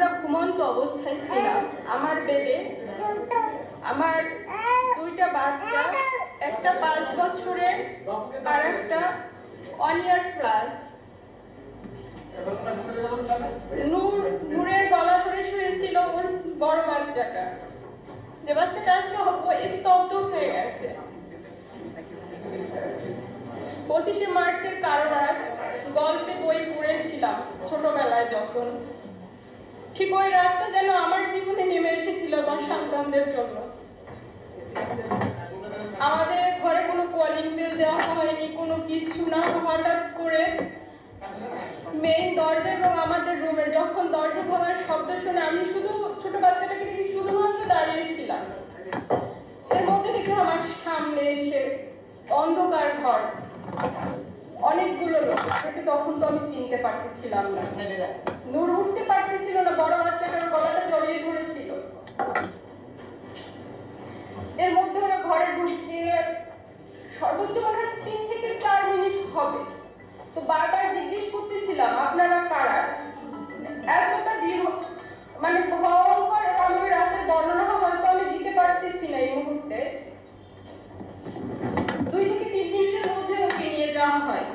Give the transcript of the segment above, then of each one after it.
আমরা ঘুমন্ত অবস্থায় ছিলাম। আমার বেডে আমার দুইটা বাচ্চা, একটা 5 বছরের আর একটা 1 ইয়ার প্লাস। নূরের গলা ধরে শুয়েছিল ওর বড় বাচ্চাটা, যে বাচ্চাটা আজকে স্তব্ধ হয়ে গেছে। 25শে মার্চের কারো রাত গল্পে বই পড়েছিলাম ছোটবেলায়, যখন ঠিক ওই রাতটা যেন আমার জীবনে নেমে এসেছিল আমার সন্তানদের জন্য। আমাদের ঘরে কোনো কলিং বেল দেওয়া হয়নি, কোনো কিছু না। হঠাৎ করে মেইন দরজা এবং আমাদের রুমের যখন দরজা ভাঙার শব্দ শুনে আমি শুধু ছোট বাচ্চাটাকে দেখে শুধুমাত্র দাঁড়িয়েছিলাম। এর মধ্যে দেখে আমার সামনে এসে অন্ধকার ঘর, অনেকগুলো লোক। তখন তো আমি চিনতে পারতেছিলাম না, নূর উঠতে পারতেছিল না, বড় বাচ্চাটার গলাটা জড়িয়ে ধরেছিল। এর মধ্যে ওরা ঘরে ঢুকিয়ে সর্বোচ্চ মনে হয় 3 থেকে 4 মিনিট হবে। তো বারবার জিজ্ঞেস করতেছিলাম আপনারা কারা। এতটা মানে ভয়ঙ্কর আমি রাতের বর্ণনা হয়তো আমি দিতে পারতেছি না এই মুহূর্তে। 2 থেকে 3 মিনিটের মধ্যে ওকে নিয়ে যাওয়া হয়।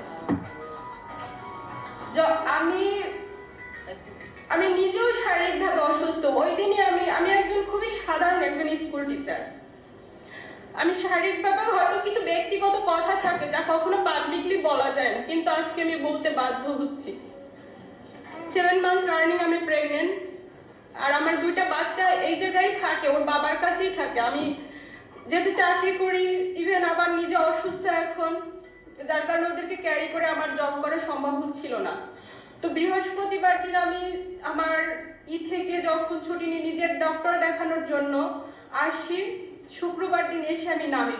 আমি নিজেও শারীরিকভাবে অসুস্থ। ওই দিনই আমি একজন খুবই সাধারণ একজন স্কুল টিচার। আমি শারীরিকভাবে হয়তো কিছু ব্যক্তিগত কথা থাকে যা কখনো পাবলিকলি বলা যায় না, কিন্তু আজকে আমি বলতে বাধ্য হচ্ছি। 7 মান্থ রানিং আমি প্রেগনেন্ট, আর আমার 2টা বাচ্চা এই জায়গায় থাকে, ওর বাবার কাছেই থাকে। আমি যেহেতু চাকরি করি, ইভেন আবার নিজে অসুস্থ এখন, যার কারণে ওদেরকে ক্যারি করে আমার জব করা সম্ভব হচ্ছিল না। তো বৃহস্পতিবার দিন আমি আমার থেকে যখন ছুটি নিয়ে নিজের ডক্টর দেখানোর জন্য আসি, শুক্রবার দিন এসে আমি নামি।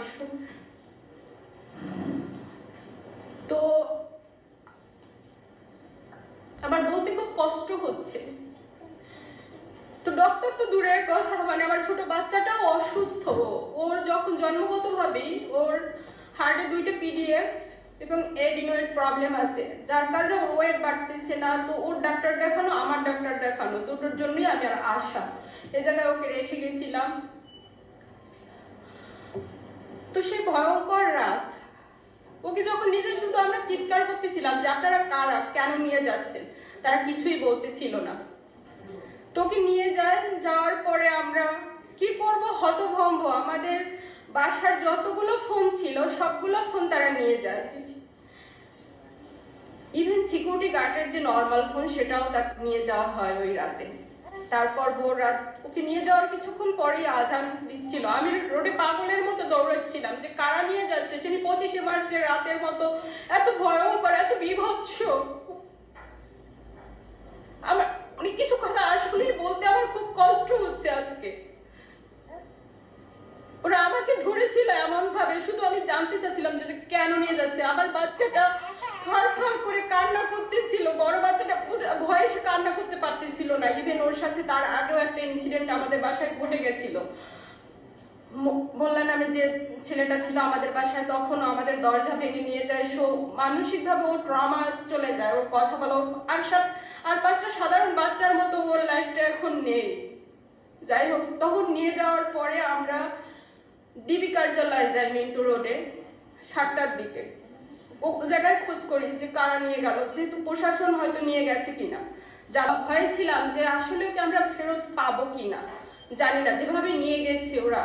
তো আমার বলতে খুব কষ্ট হচ্ছে। তো ডক্টর তো দূরের কথা, মানে আমার ছোট বাচ্চাটাও অসুস্থ। ওর যখন জন্মগতভাবেই ওর হার্টে 2টা পিডিএফ এবং এডিনোয়েড প্রবলেম আছে, যার কারণে ওর ওয়েট বাড়তেছে না। তো ওর ডাক্তার দেখানো, আমার ডাক্তার দেখানো, দুটোর জন্যই আমি আর আসা। এই জায়গায় ওকে রেখে গেছিলাম। তো সেই ভয়ঙ্কর রাত, ওকে যখন নিজে শুধু আমরা চিৎকার করতেছিলাম যে আপনারা কারা, কেন নিয়ে যাচ্ছেন, তারা কিছুই বলতেছিল না। তোকে নিয়ে যাওয়ার পরে আমরা কি করব, হতভম্ব। আমাদের বাসার যতগুলো ফোন ছিল সবগুলো ফোন তারা নিয়ে যায়। ইভেন সিকিউরিটি গার্ডের যে নর্মাল ফোন সেটাও তাকে নিয়ে যাওয়া হয় ওই রাতে। তারপর ভোর রাত ওকে নিয়ে যাওয়ার কিছুক্ষণ পরেই আজান দিচ্ছিল। আমি রোডে পাগলের মতো দৌড়াচ্ছিলাম যে কারা নিয়ে যাচ্ছে। সেটি 25শে মার্চের রাতের মতো এত ভয়ঙ্কর, এত বিভৎস। আমার অনেক কিছু কথা আসলে বলতে আমার খুব কষ্ট হচ্ছে আজকে। ওরা আমাকে ধরেছিল এমন ভাবে, শুধু আমি জানতে চাচ্ছিলাম যে কেন নিয়ে যাচ্ছে। আমার বাচ্চাটা থরথর করে কান্না করতেছিল, বড় বাচ্চাটা ভয়ে সে কান্না করতে পারতেছিল না। ইভেন ওর সাথে তার আগেও একটা ইনসিডেন্ট আমাদের বাসায় ঘটে গেছিল। বললেন আমি যে ছেলেটা ছিল আমাদের বাসায়, তখন আমাদের দরজা ভেঙে নিয়ে যায়। সো মানসিক ভাবে ও ট্রমা চলে যায়, ওর কথা বলো আর 5টা সাধারণ বাচ্চার মতো ওর লাইফটা এখন নেই। যাই হোক, তখন নিয়ে যাওয়ার পরে আমরা ডিবি কার্যালয়ে যাই মিন্টু রোডে 7টার দিকে। ও জায়গায় খোঁজ করি যে কারা নিয়ে গেল, যেহেতু প্রশাসন হয়তো নিয়ে গেছে কিনা। যা ভয় ছিলাম যে আসলে ওকে আমরা ফেরত পাবো কিনা, জানি না, যেভাবে নিয়ে গেছে ওরা।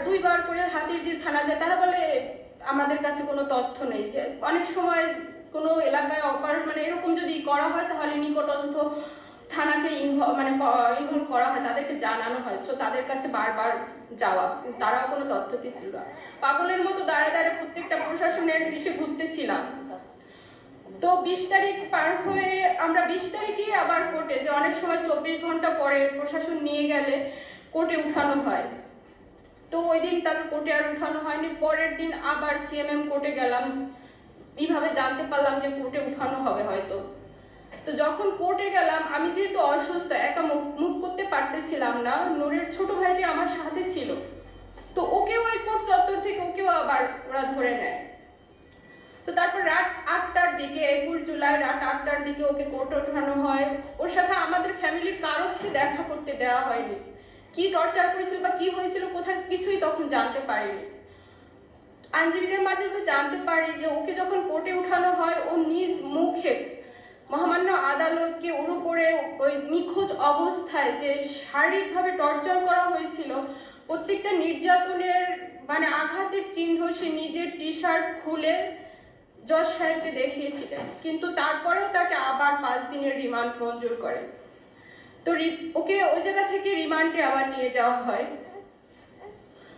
2বার করে হাতিরঝিল থানা যায়, তারা বলে আমাদের কাছে কোনো তথ্য নেই। যে অনেক সময় কোনো এলাকায় মানে এরকম যদি করা হয় তাহলে নিকটস্থ থানাকে ইনভলভ করা হয়, তাদেরকে জানানো হয়। সো তাদের কাছে বারবার যাওয়া, তারাও কোনো তথ্য দিচ্ছিল না। পাগলের মতো দাঁড়ায় দাঁড়ায় প্রত্যেকটা প্রশাসনের এসে ঘুরতেছিলাম। তো 20 তারিখ পার হয়ে আমরা 20 তারিখে আবার কোর্টে, যে অনেক সময় 24 ঘন্টা পরে প্রশাসন নিয়ে গেলে কোর্টে উঠানো হয়। তো ওই দিন তাকে কোর্টে আর উঠানো হয়নি। পরের দিন আবার সিএমএম কোর্টে গেলাম, এইভাবে জানতে পারলাম যে কোর্টে উঠানো হবে হয়তো। তো যখন কোর্টে গেলাম, আমি যেহেতু অসুস্থ, একা মুভ করতে পারতেছিলাম না। নূরের ছোট ভাইটি আমার সাথে ছিল, তো ওকেও ওই কোর্ট চত্বর থেকে ওকেও আবার ওরা ধরে নেয়। তো তারপর রাত 8টার দিকে 21 জুলাই রাত 8টার দিকে ওকে কোর্টে ওঠানো হয়। ওর সাথে আমাদের ফ্যামিলির কারোকে দেখা করতে দেওয়া হয়নি। কি টর্চার করেছিল বা কি হয়েছিল কোথায় কিছুই তখন জানতে পারিনি। আইনজীবীদের মাধ্যমে জানতে পারি যে ওকে যখন কোর্টে উঠানো হয় ও নিজ মুখে মহামান্য আদালতকে ওর উপরে ওই নিখোঁজ অবস্থায় যে শারীরিকভাবে টর্চার করা হয়েছিল, প্রত্যেকটা নির্যাতনের মানে আঘাতের চিহ্ন সে নিজের টি শার্ট খুলে জজ সাহেবকে দেখিয়েছিলেন। কিন্তু তারপরেও তাকে আবার 5 দিনের রিমান্ড মঞ্জুর করে। তো ওকে ওই জায়গা থেকে রিমান্ডে আবার নিয়ে যাওয়া হয়।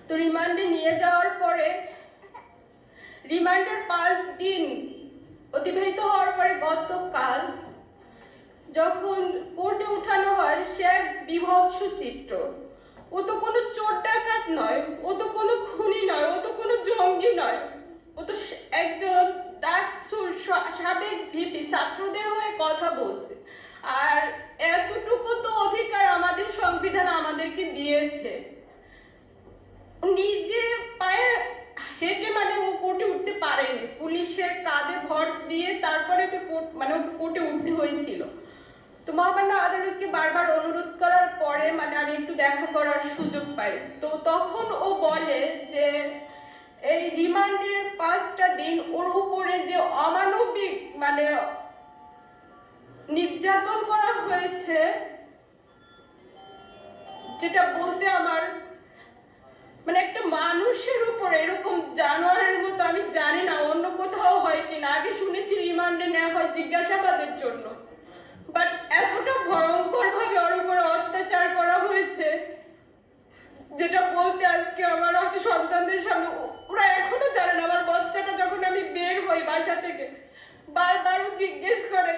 তো রিমান্ডে নিয়ে যাওয়ার পরে রিমান্ডের 5 দিন অতিবাহিত হওয়ার পরে গতকাল যখন কোর্টে উঠানো হয় সে এক বিভৎস চিত্র। ও তো কোনো চোর ডাকাত নয়, ও তো কোনো খুনি নয়, ও তো কোনো জঙ্গি নয়, ও তো একজন ডাকসুর সাবেক ভিপি, ছাত্রদের হয়ে কথা বলছে। আর এতটুকু তো অধিকার আমাদের সংবিধান আমাদেরকে দিয়েছে। নিজে পায়ে হেঁটে মানে ও কোর্টে উঠতে পারেনি, পুলিশের কাঁধে ভর দিয়ে তারপরে ওকে কোর্টে উঠতে হয়েছিল। তো মহামান্য আদালতকে বারবার অনুরোধ করার পরে মানে আমি একটু দেখা করার সুযোগ পাই। তো তখন ও বলে যে এই রিমান্ডের 5টা দিন ওর উপরে যে অমানবিক মানে নির্যাতন করা হয়েছে, যেটা বলতে আমার মানে একটা মানুষের উপরে এরকম জানোয়ারের মতো আমি জানি না অন্য কোথাও হয় কিনা। আগে শুনেছি রিমান্ডে নেওয়া হয় জিজ্ঞাসাবাদের জন্য, বাট এতটা ভয়ঙ্কর ভাবে ওর উপরে অত্যাচার করা হয়েছে যেটা বলতে আজকে আমার হয়তো সন্তানদের সামনে ওরা এখনো জানে না। আমার বাচ্চাটা যখন আমি বের হই বাসা থেকে বারবার ও জিজ্ঞেস করে,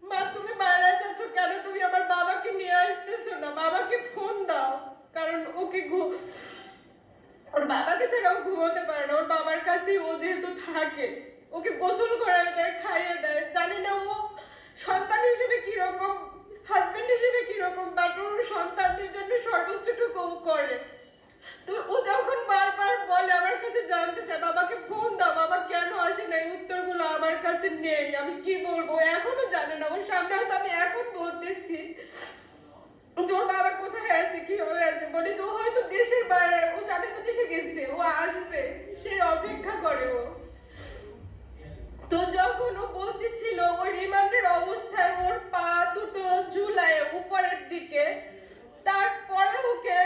মা তুমি বাইরে যাচ্ছ কেন, তুমি আমার বাবাকে নিয়ে আসতেছো না, বাবাকে ফোন দাও। কারণ ওকে ওর বাবাকে ছাড়াও ঘুমোতে পারে না, ওর বাবার কাছে ও যেহেতু থাকে ওকে গোসল করাই দেয়, খাইয়ে দেয়। জানি না ও সন্তান হিসেবে কিরকম, হাজবেন্ড হিসেবে কিরকম, বাট ওর সন্তানদের জন্য সর্বোচ্চটুকু ও করে। তো ও যখন বারবার বলে আমার কাছে জানতে চায় বাবাকে ফোন দাও, বাবা কেন আসে না, এই উত্তরগুলো আমার কাছে নেই। আমি কি বলবো এখনো জানে না। ওর সামনে হয়তো আমি এখন বলতেছি ওর বাবা কোথায় আছে, কিভাবে আছে, বলি যে ও হয়তো দেশের বাইরে, ও জানে যে দেশে গেছে, ও আসবে, সে অপেক্ষা করে ও। তো যখন ও বলতেছিল ওই রিমান্ডের অবস্থায় ওর পা দুটো ঝুলায় উপরের দিকে, তারপরে ওকে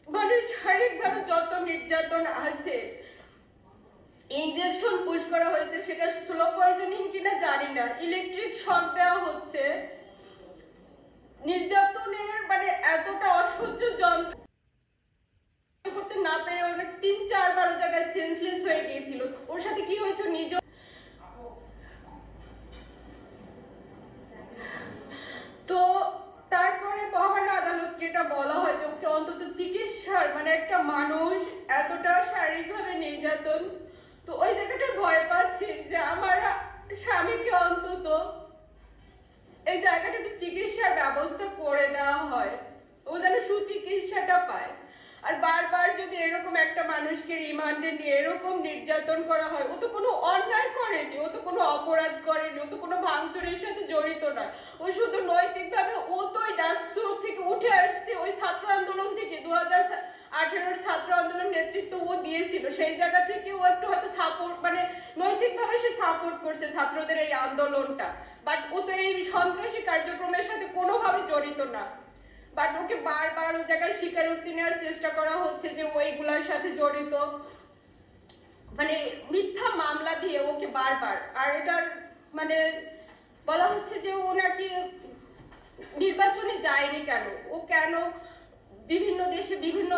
মানে শারীরিকভাবে যত নির্যাতন আছে, ইনজেকশন পুশ করা হয়েছে, সেটা স্লো পয়জনিং কিনা জানি না, ইলেকট্রিক শক দেওয়া হচ্ছে, নির্যাতনের মানে এতটা অসহ্য যন্ত্রণা করতে না পেরে অনেক 3-4 বার জায়গায় সেন্সলেস হয়ে গিয়েছিল। ওর সাথে কি হয়েছে নিজ। তো তারপরে মহামান্য আদালতকে এটা বলা হয় যে ওকে অন্তত চিকিৎসার মানে একটা মানুষ এতটা শারীরিকভাবে নির্যাতন, তো ওই জায়গাটায় ভয় পাচ্ছি যে আমার স্বামীকে অন্তত এই জায়গাটাতে চিকিৎসার ব্যবস্থা করে দেওয়া হয়, ও যেন সুচিকিৎসাটা পায়। আর বারবার যদি এরকম একটা মানুষকে রিমান্ডে নিয়ে এরকম নির্যাতন করা হয়, ও তো কোনো অন্যায় করেনি, ও তো কোনো অপরাধ করেনি, ও তো কোনো ভাঙচুরের সাথে জড়িত নয়, ও শুধু নৈতিকভাবে ও তো ওই ডাকসুর থেকে উঠে আসছে, ওই ছাত্র আন্দোলন থেকে 2018 ছাত্র আন্দোলন নেতৃত্ব ও দিয়েছিল, সেই জায়গা থেকে ও একটু হয়তো সাপোর্ট মানে নৈতিকভাবে সে সাপোর্ট করছে ছাত্রদের এই আন্দোলনটা, বাট ও তো এই সন্ত্রাসী কার্যক্রমের সাথে কোনোভাবে জড়িত না। বাট ওকে বারবার ওই জায়গায় স্বীকারোক্তি নেওয়ার চেষ্টা করা হচ্ছে যে ওইগুলোর সাথে জড়িত, মানে মিথ্যা মামলা দিয়ে ওকে বারবার। আর এটার মানে বলা হচ্ছে যে ও নাকি নির্বাচনে যায়নি কেন, ও কেন বিভিন্ন দেশে বিভিন্ন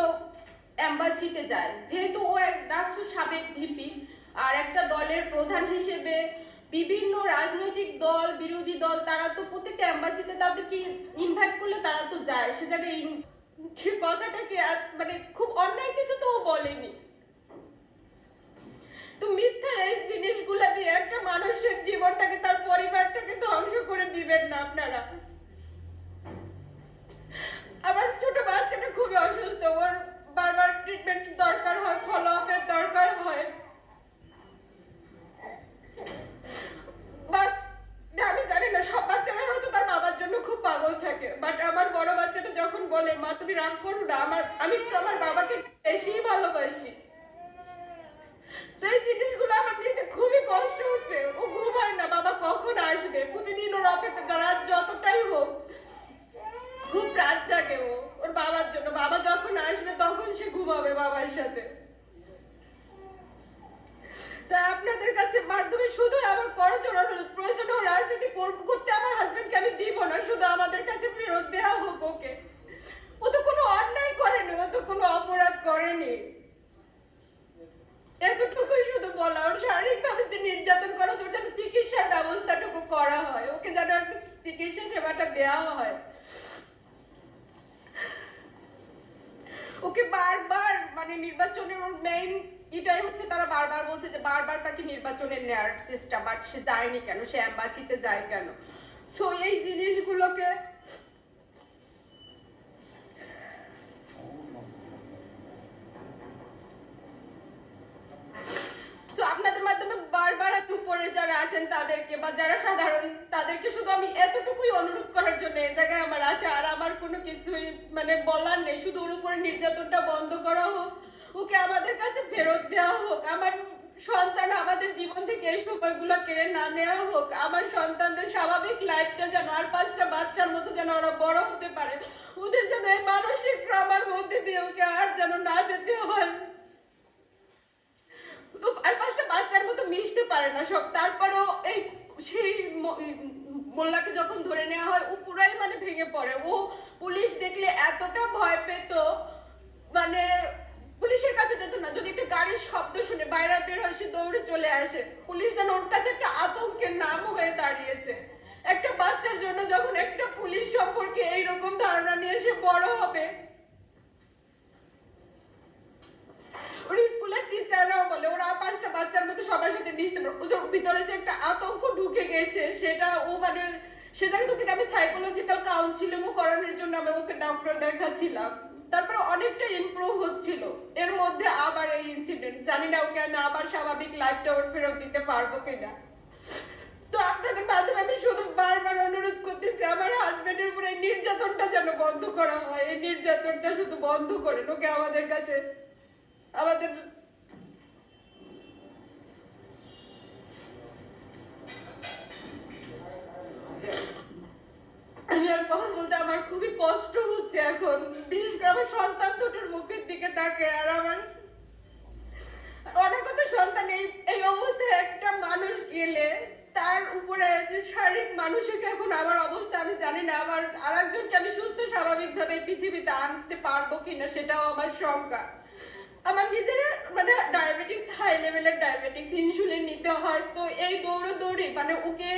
এম্বাসিতে যায়, যেহেতু ও এক ডাকসুর সাবেক ভিপি আর একটা দলের প্রধান হিসেবে বিভিন্ন রাজনৈতিক দল বিরোধী দল তারা তো প্রত্যেকটা এম্বাসিতে তাদেরকে ইনভাইট করলে তারা তো যায়, সে জায়গায় সে কথাটাকে মানে খুব অন্যায় কিছু তো ও বলেনি। তো মিথ্যা এই জিনিসগুলা দিয়ে একটা মানুষের জীবনটাকে তার পরিবারটাকে ধ্বংস করে দিবেন না আপনারা। আমার ছোট বাচ্চাটা খুবই অসুস্থ, ওর বারবার ট্রিটমেন্ট দরকার হয়, ফলো আপের দরকার হয়। বলে, মা তুমি রাগ করো না, আমি তো আমার বাবাকে বেশি ভালোবাসি। তো এই জিনিসগুলো আমার নিতে খুবই কষ্ট হচ্ছে। ও ঘুমায় না, বাবা কখন আসবে, প্রতিদিন ওর অপেক্ষা, রাত যতটাই হোক খুব রাত জাগে ও ওর বাবার জন্য। বাবা যখন আসবে তখন সে ঘুমাবে বাবার সাথে। তা আপনাদের কাছে মাধ্যমে শুধু আমার করজোর অনুরোধ, প্রয়োজনে রাজনীতি করতে আমার হাজবেন্ডকে আমি দিব না, শুধু আমাদের কাছে ফেরত দেওয়া হোক ওকে। ও তো কোনো অন্যায় করেনি, ও তো কোনো অপরাধ করেনি, এতটুকুই শুধু বলা। ওর শারীরিক ভাবে যে নির্যাতন করা হচ্ছে, যেন চিকিৎসার ব্যবস্থাটুকু করা হয়, ওকে যেন একটা চিকিৎসা সেবাটা দেওয়া হয়। ওকে বারবার মানে নির্বাচনের ওর মেইন এটাই হচ্ছে, তারা বারবার বলছে যে বারবার তাকে নির্বাচনে নেওয়ার চেষ্টা, বাট সে যায়নি কেন, সে অ্যাম্বাসিতে যায় কেন। সো এই জিনিসগুলোকে আপনাদের মাধ্যমে বারবার উপরে যারা আছেন তাদেরকে বা যারা সাধারণ তাদেরকে শুধু আমি এতটুকুই অনুরোধ করার জন্য এই জায়গায় আমার আশা। আর আমার কোনো কিছুই মানে বলার নেই, শুধু ওর উপরে নির্যাতনটা বন্ধ করা হোক, ওকে আমাদের কাছে ফেরত দেওয়া হোক। আমার সন্তান আমাদের জীবন থেকে এই সময়গুলো কেড়ে না নেওয়া হোক। আমার সন্তানদের স্বাভাবিক লাইফটা যেন আর 5টা বাচ্চার মতো যেন ওরা বড় হতে পারে, ওদের যেন এই মানসিক ট্রমার মধ্যে দিয়ে ওকে আর যেন না যেতে হয়। আর 5টা বাচ্চার মতো মিশতে পারে না সব। তারপরেও এই সেই মোল্লাকে যখন ধরে নেওয়া হয় ও পুরাই মানে ভেঙে পড়ে। ও পুলিশ দেখলে এতটা ভয় পেত, মানে পুলিশের কাছে যেত না। যদি একটা গাড়ির শব্দ শুনে বাইরে বের হয় সে দৌড়ে চলে আসে। পুলিশ যেন ওর কাছে একটা আতঙ্কের নাম হয়ে দাঁড়িয়েছে। একটা বাচ্চার জন্য যখন একটা পুলিশ সম্পর্কে এইরকম ধারণা নিয়ে সে বড় হবে, ওর স্কুলের টিচাররাও বলে ওরা 5টা বাচ্চার মতো সবার সাথে মিশতে পারে। ওর ভিতরে যে একটা আতঙ্ক ঢুকে গেছে সেটা ও মানে সেটাকে তোকে আমি সাইকোলজিক্যাল কাউন্সিলিংও করানোর জন্য আমি ওকে ডক্টর দেখাচ্ছিলাম। তারপরে অনেকটা ইমপ্রুভ হচ্ছিল। এর মধ্যে আবার এই ইনসিডেন্ট, জানি না ওকে আমি আবার স্বাভাবিক লাইফটা ওর ফেরত দিতে পারবো কিনা। তো আপনাদের মাধ্যমে আমি শুধু বারবার অনুরোধ করতেছি আমার হাজবেন্ডের উপরে নির্যাতনটা যেন বন্ধ করা হয়। এই নির্যাতনটা শুধু বন্ধ করেন, ওকে আমাদের কাছে আমাদের আমি আর কথা বলতে আমার খুবই কষ্ট হচ্ছে এখন, বিশেষ করে আমার সন্তান দুটোর মুখের দিকে তাকে। আর আমার অনাগত সন্তান এই অবস্থায় একটা মানুষ গেলে তার উপরে যে শারীরিক মানসিক এখন আমার অবস্থা আমি জানি না। আবার আরেকজনকে আমি সুস্থ স্বাভাবিক ভাবে পৃথিবীতে আনতে পারবো কিনা সেটাও আমার শঙ্কা। আমার নিজের মানে ডায়াবেটিক্স, হাই লেভেলের ডায়াবেটিক্স, ইনসুলিন নিতে হয়। তো এই দৌড়ি মানে ওকে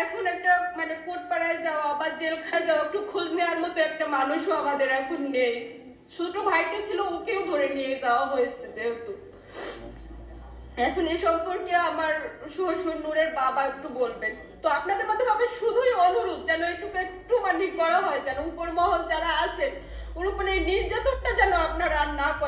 এখন একটা মানে কোটপাড়ায় যাওয়া বা জেলখানায় যাওয়া একটু খোঁজ নেওয়ার মতো একটা মানুষও আমাদের এখন নেই। ছোট ভাইটা ছিল, ওকেও ধরে নিয়ে যাওয়া হয়েছে যেহেতু। এখন এ সম্পর্কে আমার শ্বশুর নূরের বাবা একটু বলবেন। তো আপনাদের মাধ্যমে আমি শুধুই অনুরোধ যেন একটু মানে করা হয়, যেন উপর মহল যারা আছেন ওর উপরে নির্যাতনটা যেন আপনারা আর না করেন।